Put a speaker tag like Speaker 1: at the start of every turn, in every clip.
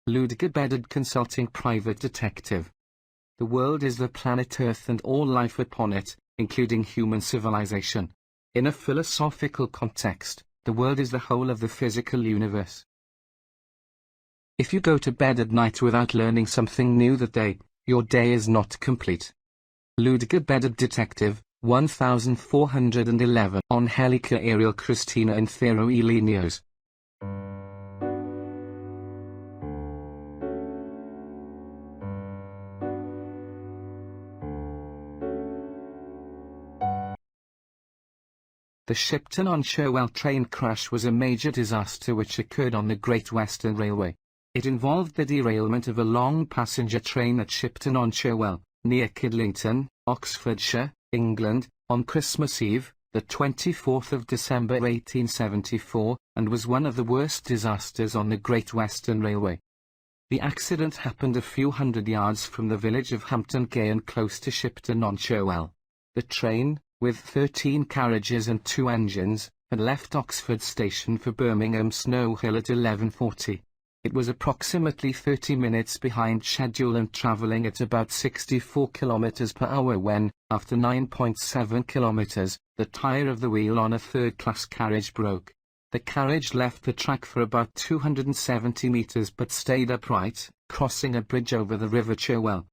Speaker 1: Ludger Bedard, consulting private detective. The world is the planet Earth and all life upon it, including human civilization. In a philosophical context, the world is the whole of the physical universe. If you go to bed at night without learning something new that day, your day is not complete. Ludger Bedard, detective, 1411. Angélica Ariel Cristina Enthyero y Laenyos. The Shipton-on-Cherwell train crash was a major disaster which occurred on the Great Western Railway. It involved the derailment of a long passenger train at Shipton-on-Cherwell, near Kidlington, Oxfordshire, England, on Christmas Eve, the 24th of December 1874, and was one of the worst disasters on the Great Western Railway. The accident happened a few hundred yards from the village of Hampton Gay and close to Shipton-on-Cherwell. The train, with 13 carriages and 2 engines, had left Oxford station for Birmingham Snow Hill at 11:40. It was approximately 30 minutes behind schedule and travelling at about 64 km per hour when, after 9.7 km, the tyre of the wheel on a third-class carriage broke. The carriage left the track for about 270 metres but stayed upright, crossing a bridge over the River Cherwell.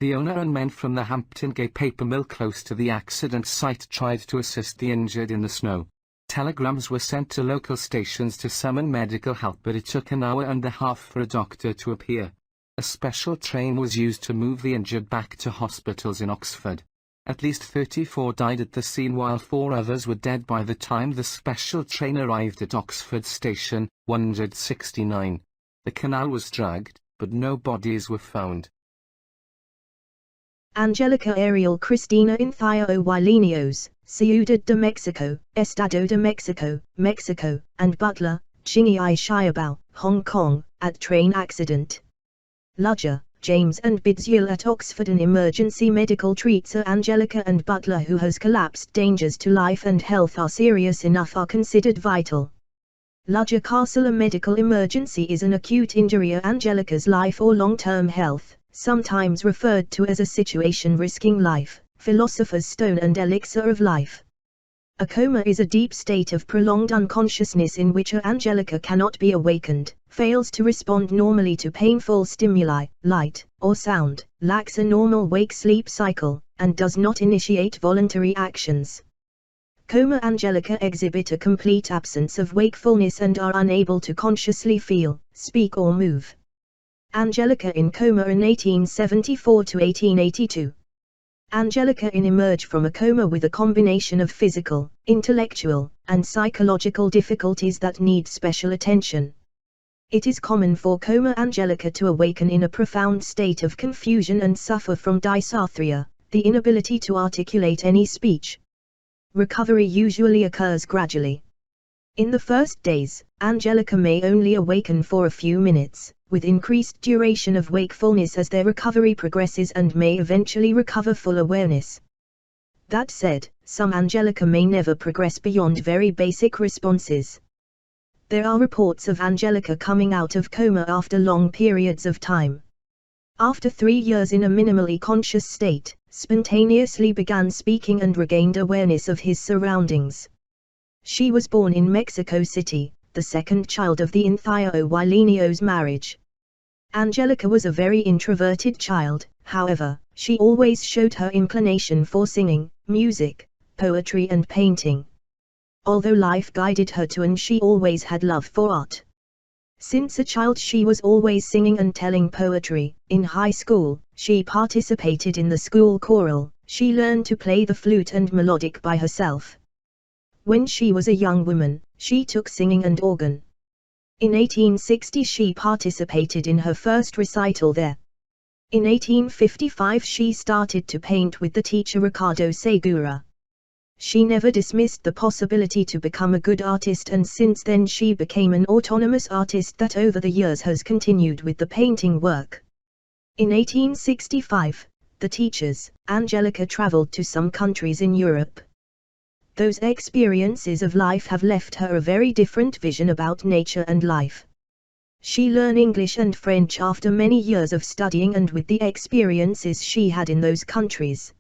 Speaker 1: The owner and men from the Hampton Gay paper mill close to the accident site tried to assist the injured in the snow. Telegrams were sent to local stations to summon medical help, but it took an hour and a half for a doctor to appear. A special train was used to move the injured back to hospitals in Oxford. At least 34 died at the scene while 4 others were dead by the time the special train arrived at Oxford Station, 169. The canal was dragged, but no bodies were found.
Speaker 2: Angélica Ariel Cristina Enthyero y Laenyos, Ciudad de Mexico, Estado de Mexico, Mexico, and Butler, Qinghai, Hong Kong, at train accident. Ludger, James and Bedard at Oxford. An emergency medical treatser Angélica and Butler who has collapsed. Dangers to life and health are serious enough are considered vital. Ludger Castle. A medical emergency is an acute injury to Angélica's life or long-term health, sometimes referred to as a situation risking life, philosopher's stone and elixir of life. A coma is a deep state of prolonged unconsciousness in which Angélica cannot be awakened, fails to respond normally to painful stimuli, light, or sound, lacks a normal wake-sleep cycle, and does not initiate voluntary actions. Coma Angélica exhibit a complete absence of wakefulness and are unable to consciously feel, speak or move. Angélica in coma in 1874 to 1882. Angélica in emerge from a coma with a combination of physical, intellectual, and psychological difficulties that need special attention. It is common for coma Angélica to awaken in a profound state of confusion and suffer from dysarthria, the inability to articulate any speech. Recovery usually occurs gradually. In the first days, Angélica may only awaken for a few minutes, with increased duration of wakefulness as their recovery progresses, and may eventually recover full awareness. That said, some Angélica may never progress beyond very basic responses. There are reports of Angélica coming out of coma after long periods of time. After 3 years in a minimally conscious state, spontaneously began speaking and regained awareness of his surroundings. She was born in Mexico City, the second child of the Enthyero y Laenyos marriage. Angélica was a very introverted child, however, she always showed her inclination for singing, music, poetry and painting. Although life guided her to, and she always had love for art. Since a child she was always singing and telling poetry. In high school, she participated in the school choral. She learned to play the flute and melodic by herself. When she was a young woman, she took singing and organ. In 1860 she participated in her first recital there. In 1855 she started to paint with the teacher Ricardo Segura. She never dismissed the possibility to become a good artist, and since then she became an autonomous artist that over the years has continued with the painting work. In 1865, the teachers, Angélica traveled to some countries in Europe. Those experiences of life have left her a very different vision about nature and life. She learned English and French after many years of studying and with the experiences she had in those countries.